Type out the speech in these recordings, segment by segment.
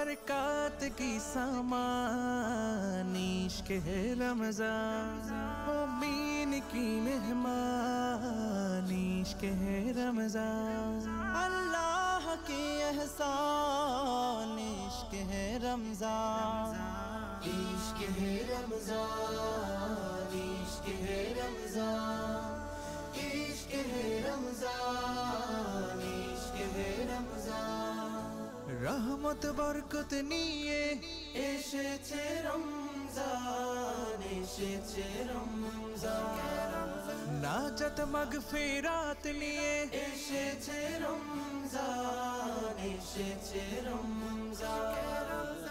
बरकत की सामान इश्क़ है रमज़ान मोमीन की मेहमान इश्क़ है रमज़ान अल्लाह की एहसान इश्क़ है रमज़ान इश्क़ है रमज़ान इश्क़ है रमज़ान इश्क़ है रमज़ान इश्क़ है रमज़ान रहमत बरकत निये एसेছে रमज़ान एसेছে रमज़ान नाजात मगफिरात निये एसेছে रमज़ान एसेছে रमज़ान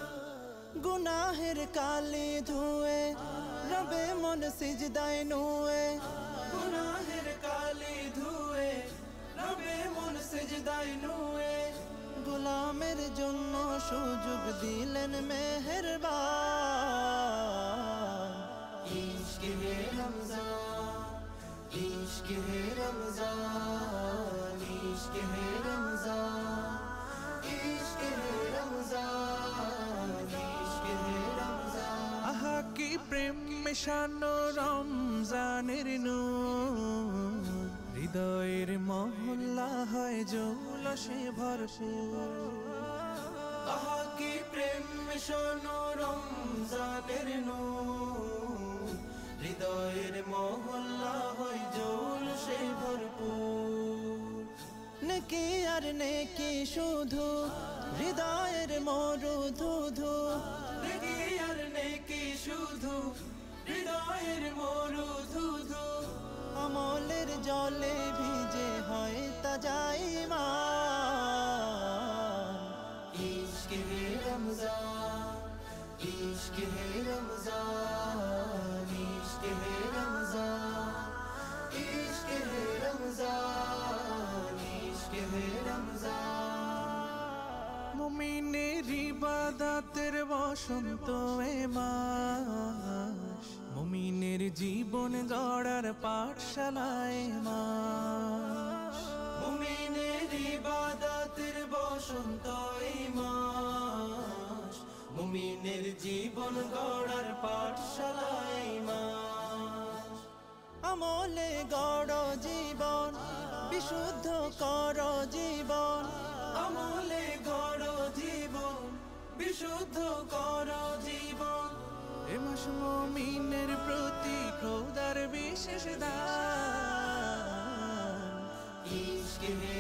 गुनाहेर काली धुए रबे मन सिजदाय नुए गुनाहेर काली धुए रबे मन सिजदाय नुए गुलामेर जन्नो सुजुग दिलेन मेहरबान इश्क़ है रमज़ान इश्क़ है रमज़ान इश्क़ है रमज़ान इश्क़ है रमज़ान इश्क़ है रमज़ान आहा की प्रेम मिशानो रमज़ानेर नूर হৃদয়ের মহল্লা হয় জৌলসে ভরপুর আহা কি প্রেম মিশানো রমজানের নূর হৃদয়ের মহল্লা হয় জৌলসে ভরপুর নেকি আর নেকি শুধু হৃদয়ের মরুধুধু নেকি আর নেকি শুধু হৃদয়ের মরুধুধু আমলের জলে ভিজে হয় তাজা ঈমান ইশক হে রমজান ইশক হে রমজান ইশক হে রমজান ইশক হে রমজান ইশক হে রমজান মুমিনের ইবাদতের বসন্ত এ মাস মুমিনের জীবন গড়ার পাঠশালায় মাস মুমিনের ইবাদতের বসন্ত এই মাস মুমিনের জীবন গড়ার পাঠশালায় মাস আমলে গড় জীবন বিশুদ্ধ কর জীবন আমলে গড় জীবন বিশুদ্ধ কর জীবন এ মাস মুমিনের প্রতি খোদার বিশেষ দান ইশক হে